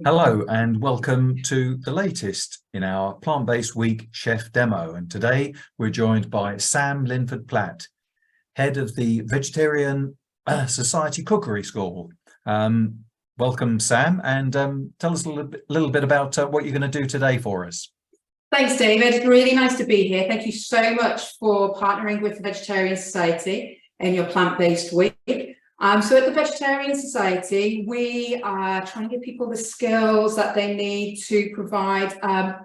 Hello and welcome to the latest in our Plant-Based Week Chef Demo. And today we're joined by Sam Linford Platt, head of the Vegetarian Society Cookery School. Welcome, Sam, and tell us a little bit about what you're going to do today for us. Thanks, David. Really nice to be here. Thank you so much for partnering with the Vegetarian Society in your Plant-Based Week. So at the Vegetarian Society, we are trying to give people the skills that they need to provide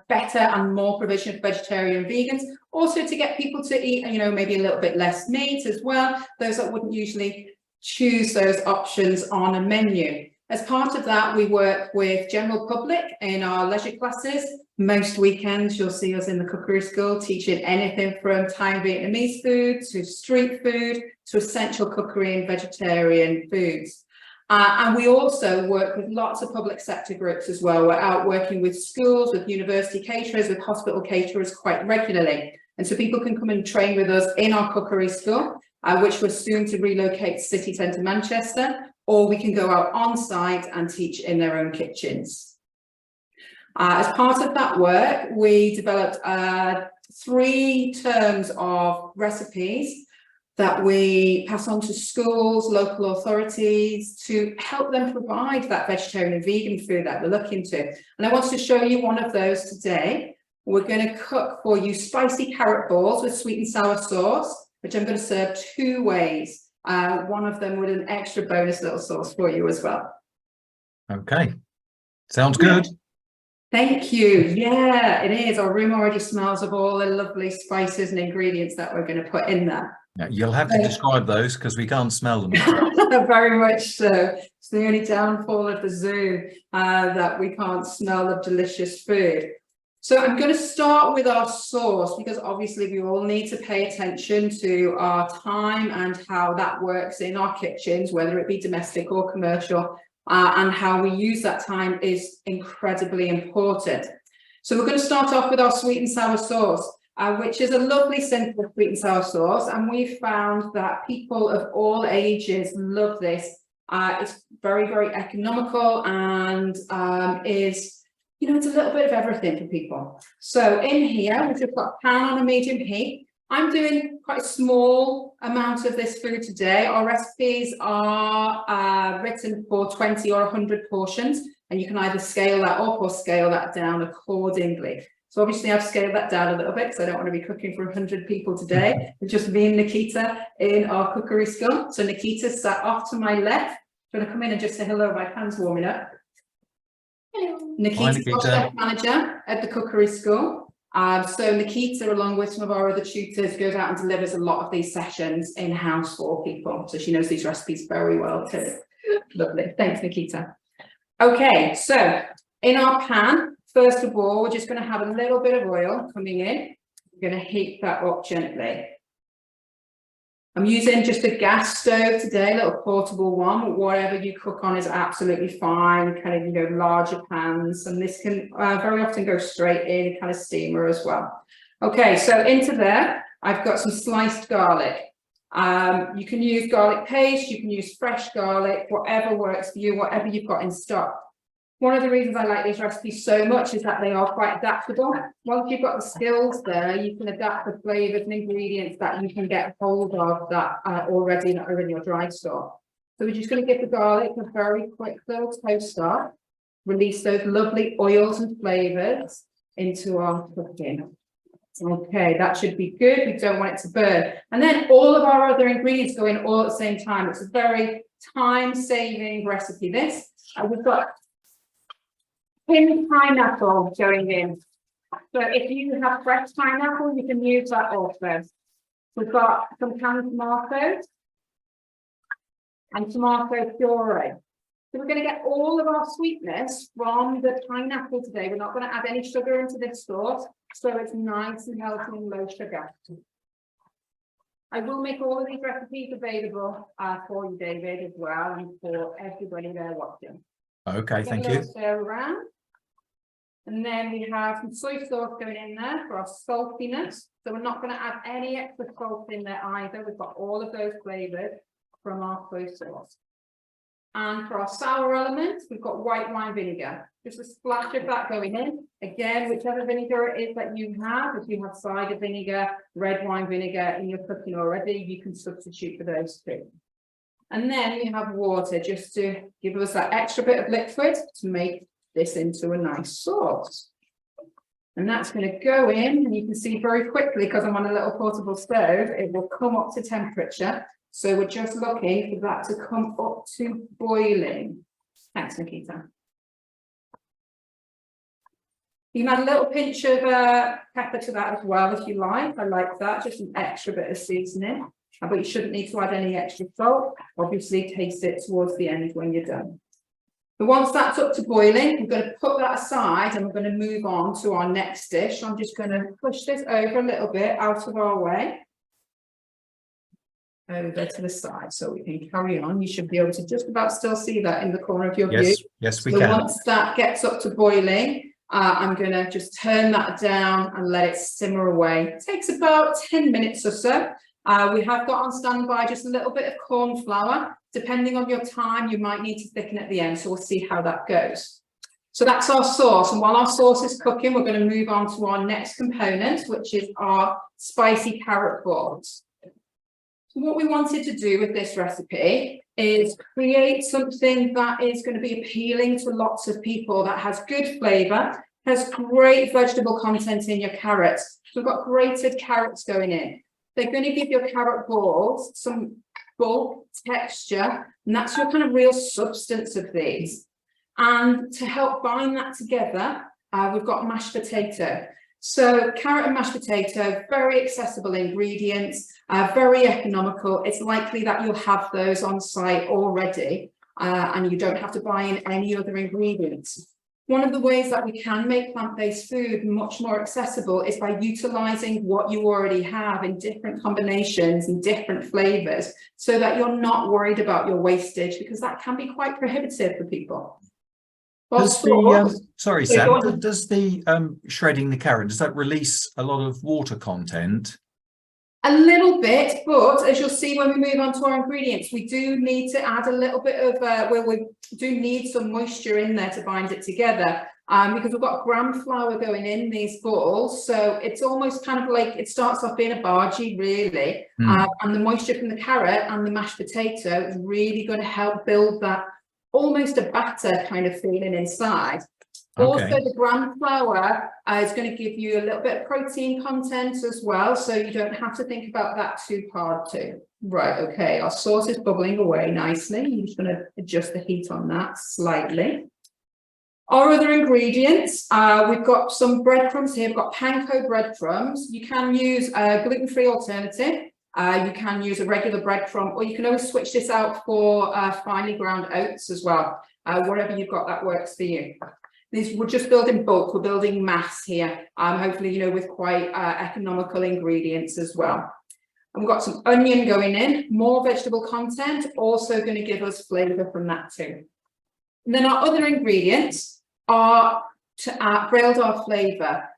better and more provision of vegetarian and vegans. Also to get people to eat, maybe a little bit less meat as well. Those that wouldn't usually choose those options on a menu. As part of that, we work with general public in our leisure classes. Most weekends, you'll see us in the cookery school teaching anything from Thai and Vietnamese food to street food to essential cookery and vegetarian foods. And we also work with lots of public sector groups as well. We're out working with schools, with university caterers, with hospital caterers quite regularly. And so people can come and train with us in our cookery school, which we're soon to relocate to city centre Manchester, or we can go out on site and teach in their own kitchens. As part of that work, we developed 3 terms of recipes that we pass on to schools, local authorities to help them provide that vegetarian and vegan food that we're looking to. And I want to show you one of those today. We're going to cook for you spicy carrot balls with sweet and sour sauce, which I'm going to serve 2 ways. One of them with an extra bonus little sauce for you as well. Okay, sounds good. Thank you. Yeah, it is. Our room already smells of all the lovely spices and ingredients that we're going to put in there. Yeah, you'll have to describe those because we can't smell them. Very much so. It's the only downfall of the zoo that we can't smell the delicious food. So I'm going to start with our sauce because obviously we all need to pay attention to our time and how that works in our kitchens, whether it be domestic or commercial. And how we use that time is incredibly important. So we're going to start off with our sweet and sour sauce, which is a lovely simple sweet and sour sauce. And we've found that people of all ages love this. It's very, very economical and is, it's a little bit of everything for people. So in here, we've just got a pan on a medium heat. I'm doing quite a small amount of this food today. Our recipes are written for 20 or 100 portions, and you can either scale that up or scale that down accordingly. So obviously I've scaled that down a little bit because I don't want to be cooking for 100 people today. It's just me and Nikita in our cookery school. So Nikita sat off to my left. I'm going to come in and just say hello. My pan's warming up. Hello. Nikita's our chef manager at the cookery school. So Nikita, along with some of our other tutors, goes out and delivers a lot of these sessions in-house for people. So she knows these recipes very well too. Lovely. Thanks, Nikita. Okay, so in our pan, first of all, we're just going to have a little bit of oil coming in. We're going to heat that up gently. I'm using just a gas stove today, a little portable one. Whatever you cook on is absolutely fine, kind of, larger pans. And this can very often go straight in, kind of steamer as well. Okay, so into there, I've got some sliced garlic. You can use garlic paste, you can use fresh garlic, whatever works for you, whatever you've got in stock. One of the reasons I like these recipes so much is that they are quite adaptable. Once you've got the skills there, you can adapt the flavors and ingredients that you can get hold of that already are in your dry store. So we're just going to give the garlic a very quick little toast up, release those lovely oils and flavors into our cooking. Okay, that should be good. We don't want it to burn. And then all of our other ingredients go in all at the same time. It's a very time-saving recipe, this. We've got pinned pineapple going in. So if you have fresh pineapple, you can use that also. We've got some canned tomatoes and tomato puree. So we're going to get all of our sweetness from the pineapple today. We're not going to add any sugar into this sauce, so it's nice and healthy and low sugar. I will make all of these recipes available for you, David, as well, and for everybody there watching. Okay, thank you. Stir around. And then we have some soy sauce going in there for our saltiness. So we're not going to add any extra salt in there either. We've got all of those flavors from our soy sauce. And for our sour element, we've got white wine vinegar. Just a splash of that going in. Again, whichever vinegar it is that you have, if you have cider vinegar, red wine vinegar in your cooking already, you can substitute for those too. And then we have water just to give us that extra bit of liquid to make this into a nice sauce. And that's going to go in, and you can see very quickly, because I'm on a little portable stove, it will come up to temperature. So we're just looking for that to come up to boiling. Thanks, Nikita. You can add a little pinch of pepper to that as well if you like. I like that, just an extra bit of seasoning. But you shouldn't need to add any extra salt. Obviously, taste it towards the end when you're done. But once that's up to boiling, we're going to put that aside and we're going to move on to our next dish. I'm just going to push this over a little bit out of our way. Over to the side so we can carry on. You should be able to just about still see that in the corner of your view. Yes, we so can. Once that gets up to boiling, I'm going to just turn that down and let it simmer away. It takes about 10 minutes or so. We have got on standby just a little bit of corn flour. Depending on your time, you might need to thicken at the end, so we'll see how that goes. So that's our sauce, and while our sauce is cooking, we're going to move on to our next component, which is our spicy carrot balls. So what we wanted to do with this recipe is create something that is going to be appealing to lots of people, that has good flavour, has great vegetable content in your carrots. So we've got grated carrots going in. They're going to give your carrot balls some bulk, texture, and that's your kind of real substance of these. And to help bind that together, we've got mashed potato. So carrot and mashed potato, very accessible ingredients, very economical. It's likely that you'll have those on site already, and you don't have to buy in any other ingredients. One of the ways that we can make plant-based food much more accessible is by utilising what you already have in different combinations and different flavours, so that you're not worried about your wastage, because that can be quite prohibitive for people. Sorry, Sam, does the shredding the carrot, does that release a lot of water content? A little bit, but as you'll see when we move on to our ingredients, we do need to add a little bit of, we do need some moisture in there to bind it together, because we've got gram flour going in these balls. So it's almost kind of like, it starts off being a bhaji really, and the moisture from the carrot and the mashed potato is really going to help build that almost a batter kind of feeling inside. Okay. Also, the gram flour is going to give you a little bit of protein content as well, so you don't have to think about that too hard too. Right, okay, our sauce is bubbling away nicely. I'm just going to adjust the heat on that slightly. Our other ingredients, we've got some breadcrumbs here. We've got panko breadcrumbs. You can use a gluten-free alternative. You can use a regular breadcrumb, or you can always switch this out for finely ground oats as well. Whatever you've got that works for you. We're just building bulk, we're building mass here, hopefully, you know, with quite economical ingredients as well. And we've got some onion going in, more vegetable content, also going to give us flavour from that too. And then our other ingredients are to build our flavour.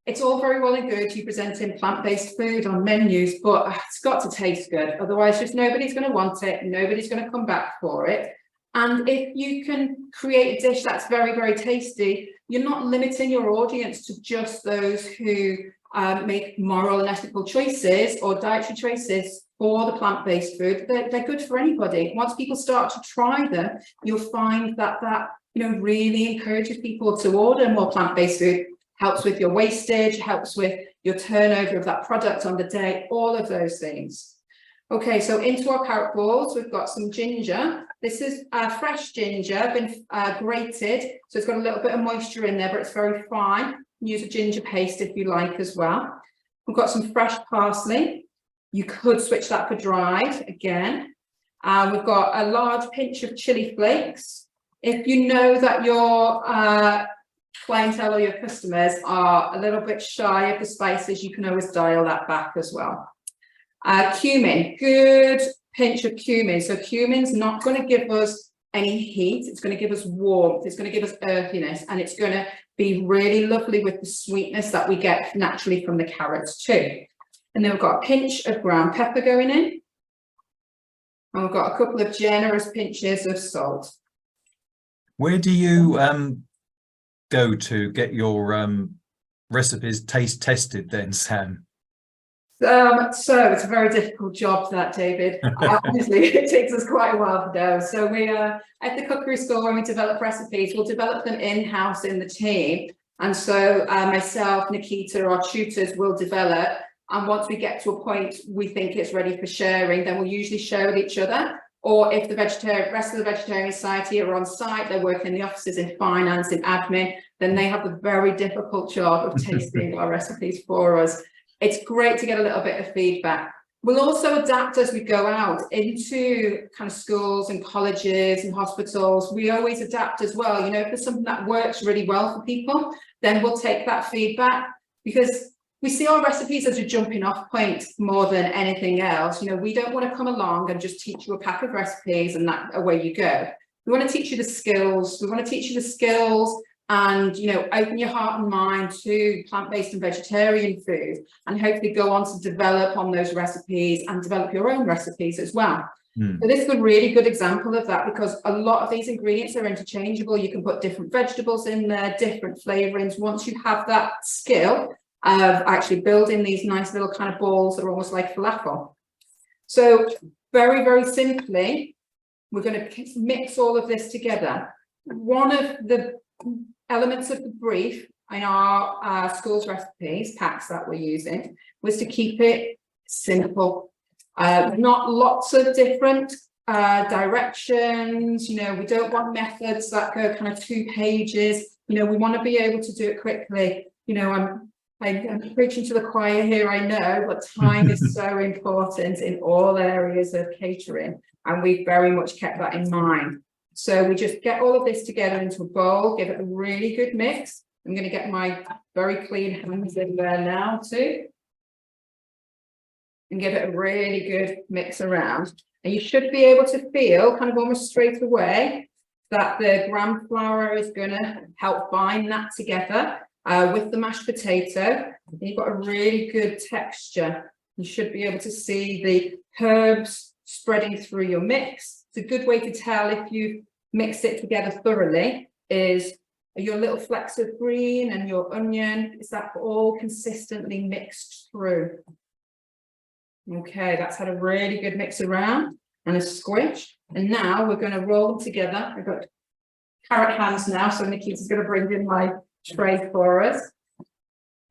It's all very well and good you presenting plant-based food on menus, but it's got to taste good. Otherwise, just nobody's going to want it, nobody's going to come back for it. And if you can create a dish that's very, very tasty, you're not limiting your audience to just those who make moral and ethical choices or dietary choices for the plant-based food. They're good for anybody. Once people start to try them, you'll find that really encourages people to order more plant-based food, helps with your wastage, helps with your turnover of that product on the day, all of those things. Okay, so into our carrot balls, we've got some ginger. This is fresh ginger, been grated, so it's got a little bit of moisture in there, but it's very fine. Use a ginger paste if you like as well. We've got some fresh parsley. You could switch that for dried again. We've got a large pinch of chili flakes. If you know that your clientele or your customers are a little bit shy of the spices, you can always dial that back as well. Cumin, good pinch of cumin. So cumin's not going to give us any heat, it's going to give us warmth, it's going to give us earthiness, and it's going to be really lovely with the sweetness that we get naturally from the carrots too. And then we've got a pinch of ground pepper going in. And we've got a couple of generous pinches of salt. Where do you go to get your recipes taste tested then, Sam? So it's a very difficult job, that, David. Honestly, it takes us quite a while to know. So we at the cookery school, when we develop recipes, we'll develop them in-house in the team. And so myself, Nikita, our tutors, will develop. And once we get to a point we think it's ready for sharing, then we'll usually share with each other. Or if the rest of the Vegetarian Society are on site, they're working in the offices, in finance, in admin, then they have the very difficult job of tasting our recipes for us. It's great to get a little bit of feedback. We'll also adapt as we go out into kind of schools and colleges and hospitals. We always adapt as well. You know, if there's something that works really well for people, then we'll take that feedback, because we see our recipes as a jumping off point more than anything else. You know, we don't want to come along and just teach you a pack of recipes and that away you go. We want to teach you the skills. We want to teach you the skills and, you know, open your heart and mind to plant-based and vegetarian food, and hopefully go on to develop on those recipes and develop your own recipes as well. So this is a really good example of that, because a lot of these ingredients are interchangeable. You can put different vegetables in there, different flavorings. Once you have that skill of actually building these nice little kind of balls that are almost like falafel. So very, very simply, we're going to mix all of this together. One of the elements of the brief in our school's recipes packs that we're using was to keep it simple. Not lots of different directions. You know, we don't want methods that go kind of 2 pages. You know, we want to be able to do it quickly. You know, I'm preaching to the choir here, I know, but time is so important in all areas of catering, and we very much kept that in mind. So we just get all of this together into a bowl, give it a really good mix. I'm going to get my very clean hands in there now too, and give it a really good mix around. And you should be able to feel kind of almost straight away that the gram flour is going to help bind that together with the mashed potato. And you've got a really good texture. You should be able to see the herbs spreading through your mix. It's a good way to tell if you mix it together thoroughly is your little flecks of green and your onion, is that all consistently mixed through? Okay, that's had a really good mix around and a squish. And now we're going to roll them together. I've got carrot hands now, so Nikita's going to bring in my tray for us.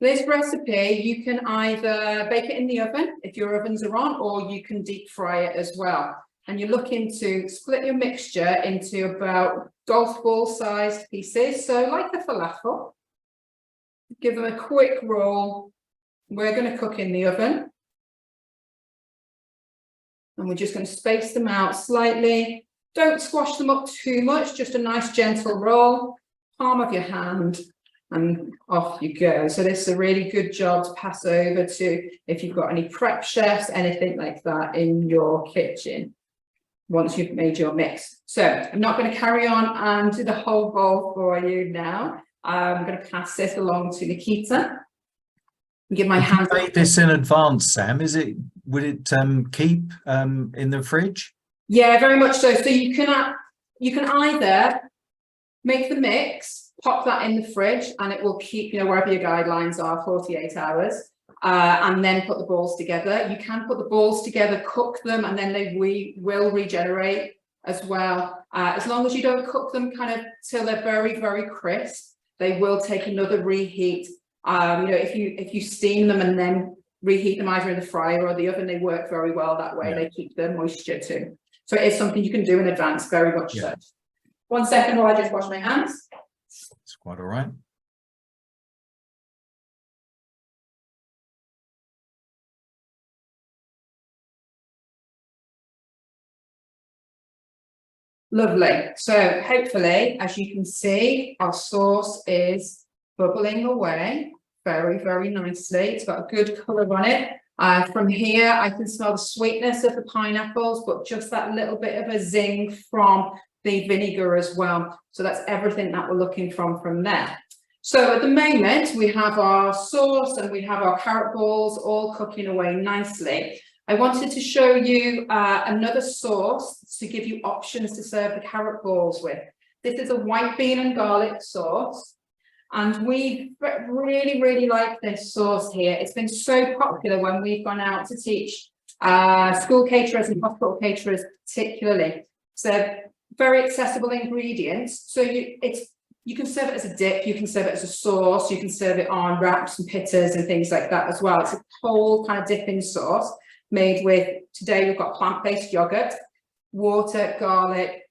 This recipe, you can either bake it in the oven if your ovens are on, or you can deep fry it as well. And you're looking to split your mixture into about golf ball sized pieces, so like a falafel. Give them a quick roll. We're going to cook in the oven. And we're just going to space them out slightly. Don't squash them up too much, just a nice gentle roll, palm of your hand, and off you go. So this is a really good job to pass over to if you've got any prep chefs, anything like that in your kitchen, once you've made your mix. So I'm not going to carry on and do the whole bowl for you now. I'm going to pass this along to Nikita. Give my hand. You made this in advance, Sam. Would it keep in the fridge? Yeah, very much so. So you can either make the mix, pop that in the fridge, and it will keep, you know, wherever your guidelines are, 48 hours, and then put the balls together. You can put the balls together, cook them, and then they will regenerate as well. As long as you don't cook them kind of till they're very, very crisp, they will take another reheat. You know, if you steam them and then reheat them either in the fryer or the oven, they work very well that way. Yeah. They keep the moisture too. So it is something you can do in advance, very much so. 1 second while I just wash my hands. It's quite all right. Lovely. So hopefully, as you can see, our sauce is bubbling away very, very nicely. It's got a good colour on it. From here, I can smell the sweetness of the pineapples, but just that little bit of a zing from the vinegar as well. So that's everything that we're looking from there. So at the moment, we have our sauce and we have our carrot balls all cooking away nicely. I wanted to show you another sauce to give you options to serve the carrot balls with. This is a white bean and garlic sauce. And we really, really like this sauce here. It's been so popular when we've gone out to teach school caterers and hospital caterers particularly. So very accessible ingredients. So you can serve it as a dip, you can serve it as a sauce, you can serve it on wraps and pittas and things like that as well. It's a whole kind of dipping sauce made with, today we've got plant-based yogurt, water, garlic,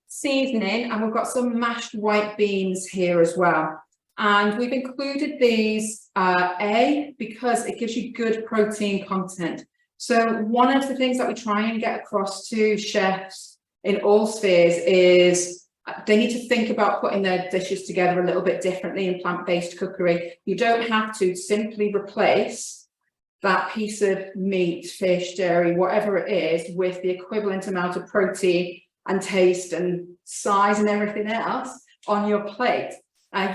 seasoning, and we've got some mashed white beans here as well. And we've included these because it gives you good protein content. So one of the things that we try and get across to chefs in all spheres is they need to think about putting their dishes together a little bit differently in plant-based cookery. You don't have to simply replace that piece of meat, fish, dairy, whatever it is, with the equivalent amount of protein and taste and size and everything else on your plate.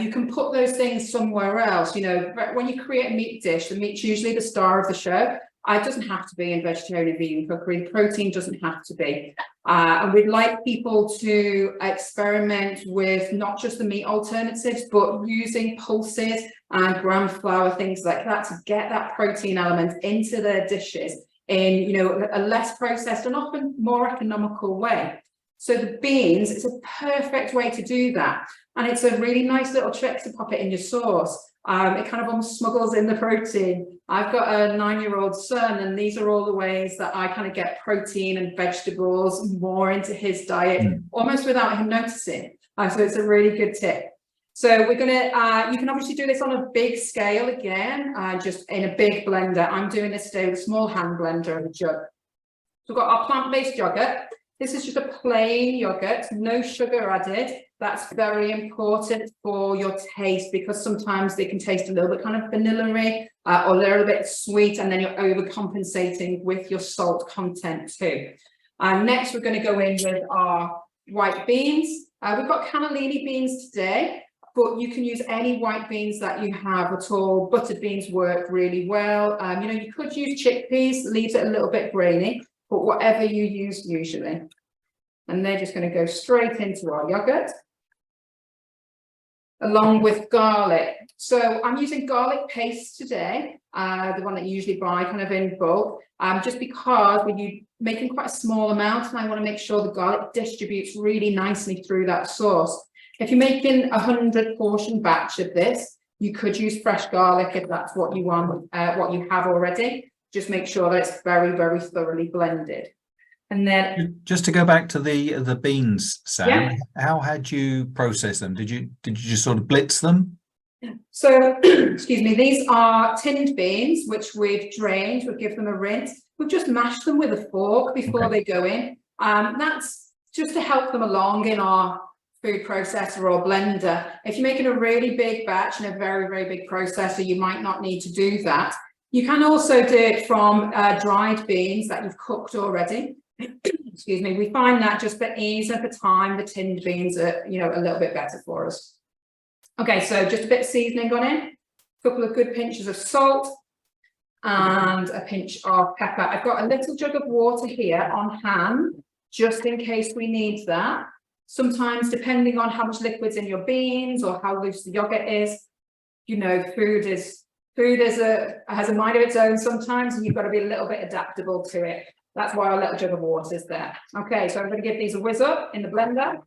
You can put those things somewhere else. You know, when you create a meat dish, the meat's usually the star of the show. It doesn't have to be in vegetarian and vegan cookery. Protein doesn't have to be. And we'd like people to experiment with not just the meat alternatives, but using pulses and gram flour, things like that, to get that protein element into their dishes in, you know, a less processed and often more economical way. So the beans, it's a perfect way to do that. And it's a really nice little trick to pop it in your sauce. It kind of almost smuggles in the protein. I've got a 9-year-old son, and these are all the ways that I kind of get protein and vegetables more into his diet, almost without him noticing. So it's a really good tip. So we're gonna, you can obviously do this on a big scale again, just in a big blender. I'm doing this today with a small hand blender and a jug. So we've got our plant-based yogurt. This is just a plain yogurt, no sugar added. That's very important for your taste, because sometimes they can taste a little bit kind of vanilla-y or a little bit sweet, and then you're overcompensating with your salt content too. Next, we're going to go in with our white beans. We've got cannellini beans today, but you can use any white beans that you have at all. Buttered beans work really well. You know, you could use chickpeas, leaves it a little bit grainy, but whatever you use usually. And they're just going to go straight into our yogurt, along with garlic. So I'm using garlic paste today, the one that you usually buy kind of in bulk, just because when you're making quite a small amount, and I want to make sure the garlic distributes really nicely through that sauce. If you're making a 100 portion batch of this, you could use fresh garlic if that's what you want, what you have already. Just make sure that it's very, very thoroughly blended. And then just to go back to the beans, Sam, yeah. How had you process them? Did you just sort of blitz them? So, excuse me, these are tinned beans, which we've drained. We'll give them a rinse. We've just mashed them with a fork before they go in. That's just to help them along in our food processor or blender. If you're making a really big batch in a very, very big processor, you might not need to do that. You can also do it from dried beans that you've cooked already. Excuse me. We find that just for ease of the time, the tinned beans are, you know, a little bit better for us. Okay, so just a bit of seasoning gone in, a couple of good pinches of salt, and a pinch of pepper. I've got a little jug of water here on hand, just in case we need that. Sometimes, depending on how much liquid's in your beans or how loose the yogurt is, you know, food has a mind of its own sometimes, and you've got to be a little bit adaptable to it. That's why our little jug of water is there. Okay, so I'm going to give these a whiz up in the blender,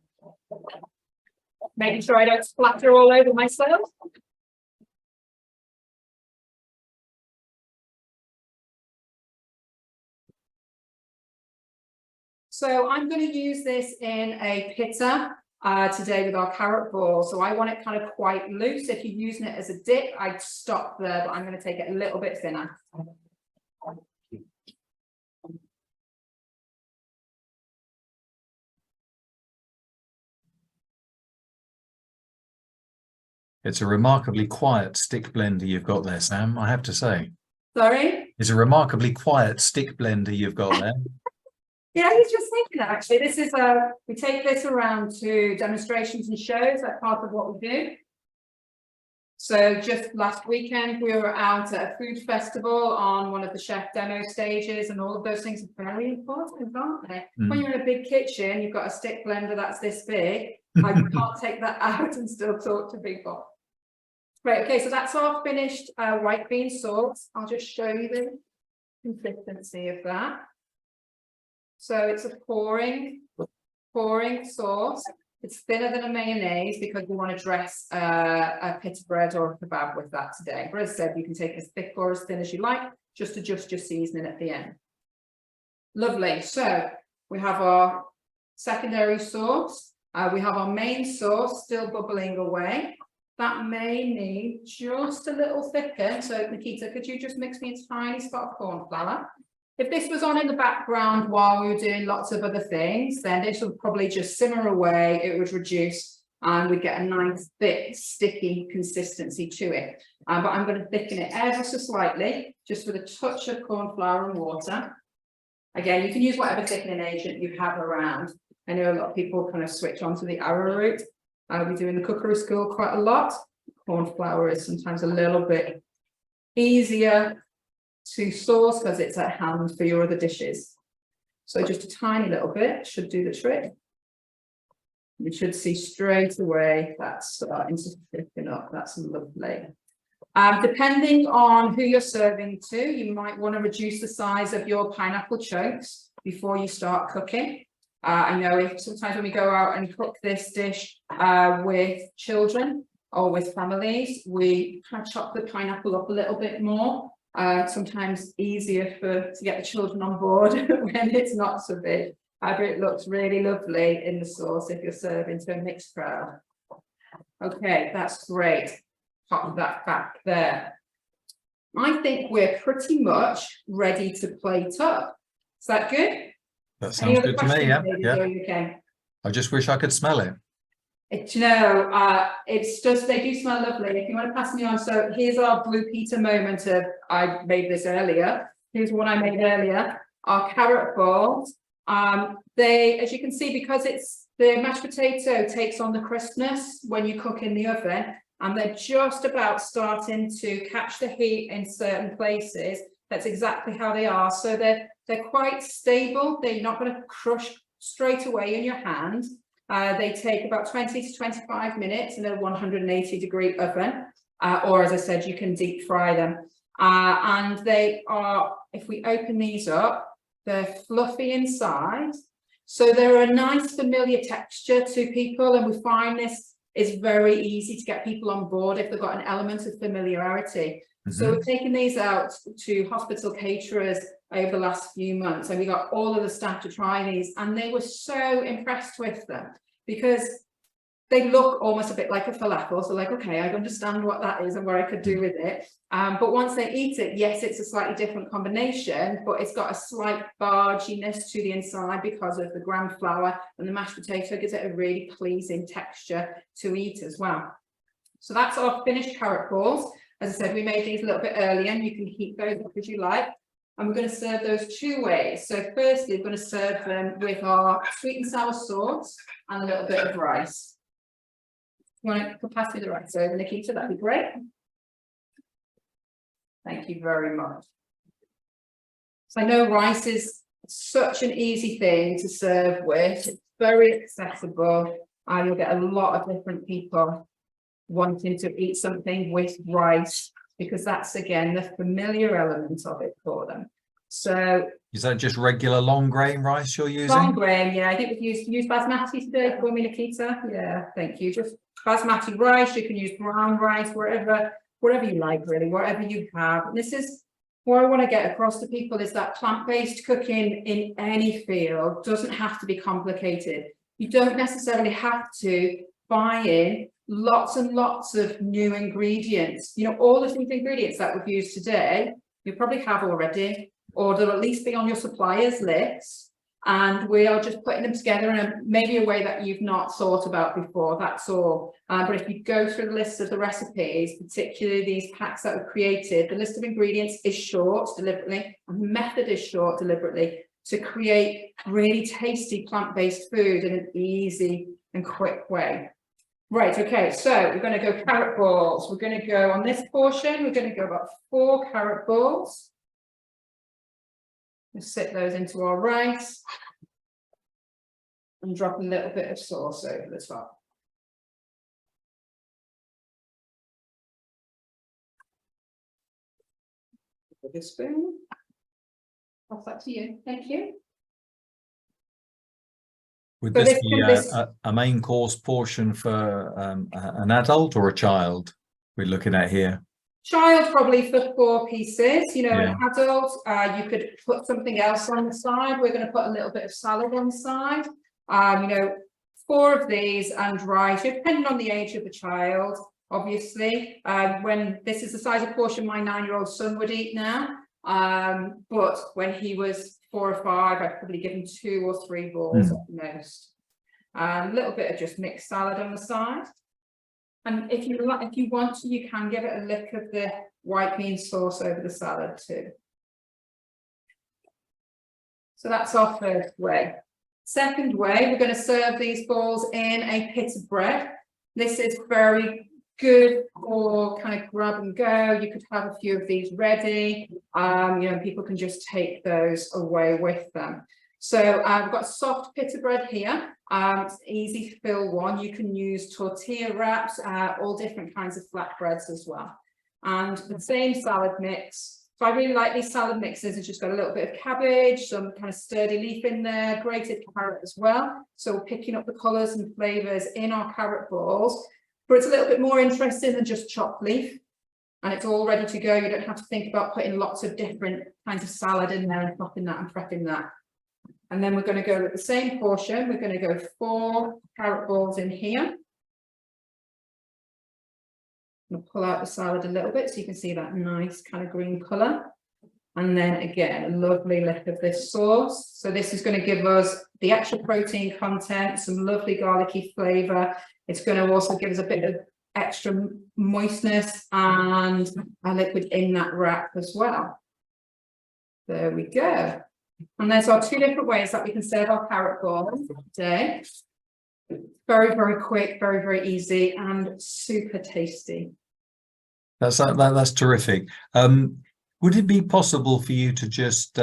making sure I don't splatter all over myself. So I'm going to use this in a pitta today with our carrot ball. So I want it kind of quite loose. If you're using it as a dip, I'd stop there, but I'm going to take it a little bit thinner. It's a remarkably quiet stick blender you've got there, Sam, I have to say. Sorry? It's a remarkably quiet stick blender you've got there. Yeah, I was just thinking that actually. This is we take this around to demonstrations and shows. That's part of what we do. So just last weekend, we were out at a food festival on one of the chef demo stages, and all of those things are very important, aren't they? When you're in a big kitchen, you've got a stick blender that's this big. I can't take that out and still talk to people. Right, okay, so that's our finished white bean sauce. I'll just show you the consistency of that. So it's a pouring sauce. It's thinner than a mayonnaise because we want to dress a pita bread or a kebab with that today. But as I said, you can take as thick or as thin as you like, just adjust your seasoning at the end. Lovely. So we have our secondary sauce. We have our main sauce still bubbling away. That may need just a little thicker. So Nikita, could you just mix me a tiny spot of corn flour? If this was on in the background while we were doing lots of other things, then this would probably just simmer away. It would reduce and we'd get a nice, thick, sticky consistency to it. But I'm going to thicken it ever so slightly, just with a touch of corn flour and water. Again, you can use whatever thickening agent you have around. I know a lot of people kind of switch onto the arrowroot. We do in the cookery school quite a lot. Corn flour is sometimes a little bit easier to sauce because it's at hand for your other dishes. So just a tiny little bit should do the trick. You should see straight away that's starting to thicken up. That's lovely. Depending on who you're serving to, you might want to reduce the size of your pineapple chokes before you start cooking. I know sometimes when we go out and cook this dish with children or with families, we kind of chop the pineapple up a little bit more. Sometimes easier to get the children on board when it's not so big. But it looks really lovely in the sauce if you're serving to a mixed crowd. Okay, that's great. Pop that back there. I think we're pretty much ready to plate up. Is that good? That sounds good to me, yeah. Okay. I just wish I could smell it. It's just, they do smell lovely. If you want to pass me on, so here's our blue pita moment of, I made this earlier. Here's one I made earlier, our carrot balls. They, as you can see, because it's the mashed potato takes on the crispness when you cook in the oven, and they're just about starting to catch the heat in certain places. That's exactly how they are. So they're quite stable. They're not going to crush straight away in your hand. They take about 20 to 25 minutes in a 180-degree oven, or as I said, you can deep fry them. And they are, if we open these up, they're fluffy inside. So they're a nice familiar texture to people, and we find this is very easy to get people on board if they've got an element of familiarity. So we're taking these out to hospital caterers over the last few months, and we got all of the staff to try these, and they were so impressed with them because they look almost a bit like a falafel. So like, okay, I understand what that is and what I could do with it. But once they eat it, yes, it's a slightly different combination, but it's got a slight barginess to the inside because of the gram flour, and the mashed potato gives it a really pleasing texture to eat as well. So that's our finished carrot balls. As I said, we made these a little bit earlier, and you can heat those up as you like. And we're going to serve those two ways. So firstly, we're going to serve them with our sweet and sour sauce and a little bit of rice. You want to pass me the rice over, Nikita? That'd be great. Thank you very much. So I know rice is such an easy thing to serve with. It's very accessible, and you'll get a lot of different people wanting to eat something with rice, because that's again the familiar element of it for them. So is that just regular long grain rice you're using? Long grain, yeah. I think we've used basmati today for me, Nikita. Yeah, thank you. Just basmati rice. You can use brown rice, whatever you like, really, whatever you have. And this is what I want to get across to people, is that plant-based cooking in any field doesn't have to be complicated. You don't necessarily have to buy in lots and lots of new ingredients. You know, all of these ingredients that we've used today, you probably have already, or they'll at least be on your suppliers list. And we are just putting them together in maybe a way that you've not thought about before, that's all. But if you go through the list of the recipes, particularly these packs that were created, the list of ingredients is short deliberately, and the method is short deliberately, to create really tasty plant-based food in an easy and quick way. Right, okay, so we're going to go carrot balls. We're going to go on this portion, we're going to go about 4 carrot balls. We'll sit those into our rice and drop a little bit of sauce over the top. With a spoon. Pass that to you, thank you. Would So this this be can a main course portion for an adult or a child we're looking at here? Child probably for 4 pieces, you know, Yeah. an adult, you could put something else on the side. We're going to put a little bit of salad on the side. You know, 4 of these and rice, depending on the age of the child, obviously. When this is the size of portion my 9-year-old son would eat now. But when he was 4 or 5, I'd probably give him 2 or 3 balls at most. A little bit of just mixed salad on the side. And if you want to, you can give it a lick of the white bean sauce over the salad too. So that's our first way. Second way, we're going to serve these balls in a pita bread. This is very good for kind of grab and go. You could have a few of these ready. You know, people can just take those away with them. So I've got soft pita bread here. It's easy to fill one. You can use tortilla wraps, all different kinds of flatbreads as well. And the same salad mix. So I really like these salad mixes. It's just got a little bit of cabbage, some kind of sturdy leaf in there, grated carrot as well. So we're picking up the colours and flavours in our carrot balls. But it's a little bit more interesting than just chopped leaf. And it's all ready to go. You don't have to think about putting lots of different kinds of salad in there and popping that and prepping that. And then we're going to go with the same portion. We're going to go 4 carrot balls in here. We'll pull out the salad a little bit so you can see that nice kind of green colour. And then again, a lovely lick of this sauce. So this is going to give us the extra protein content, some lovely garlicky flavour. It's going to also give us a bit of extra moistness and a liquid in that wrap as well. There we go. And there's our 2 different ways that we can serve our carrot balls today. Very, very quick, very, very easy and super tasty. That's terrific. Would it be possible for you to just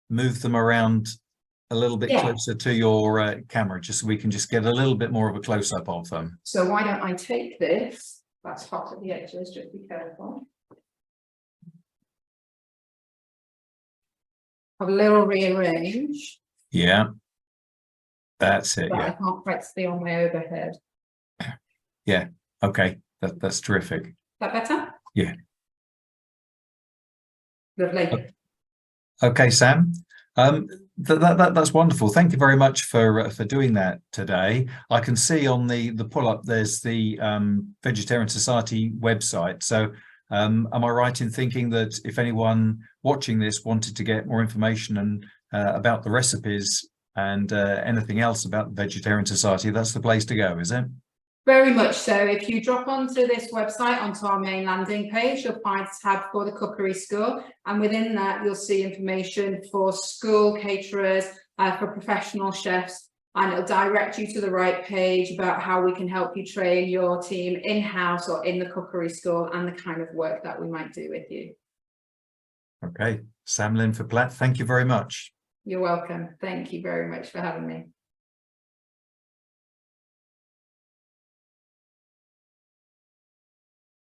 move them around a little bit closer to your camera, just so we can just get a little bit more of a close-up of them? So why don't I take this? That's hot at the edges, just be careful. Have a little rearrange. Yeah, that's it. But Yeah, I can't quite see on my overhead. yeah. Okay, that's terrific. Is that better? Yeah. Lovely. Okay, Sam. That's wonderful. Thank you very much for doing that today. I can see on the pull-up there's the Vegetarian Society website. So am I right in thinking that if anyone watching this wanted to get more information and about the recipes and anything else about the Vegetarian Society, that's the place to go, is it? Very much so. If you drop onto this website, onto our main landing page, you'll find a tab for the Cookery School. And within that, you'll see information for school caterers, for professional chefs, and it'll direct you to the right page about how we can help you train your team in-house or in the Cookery School and the kind of work that we might do with you. Okay, Sam Linford Platt, thank you very much. You're welcome. Thank you very much for having me.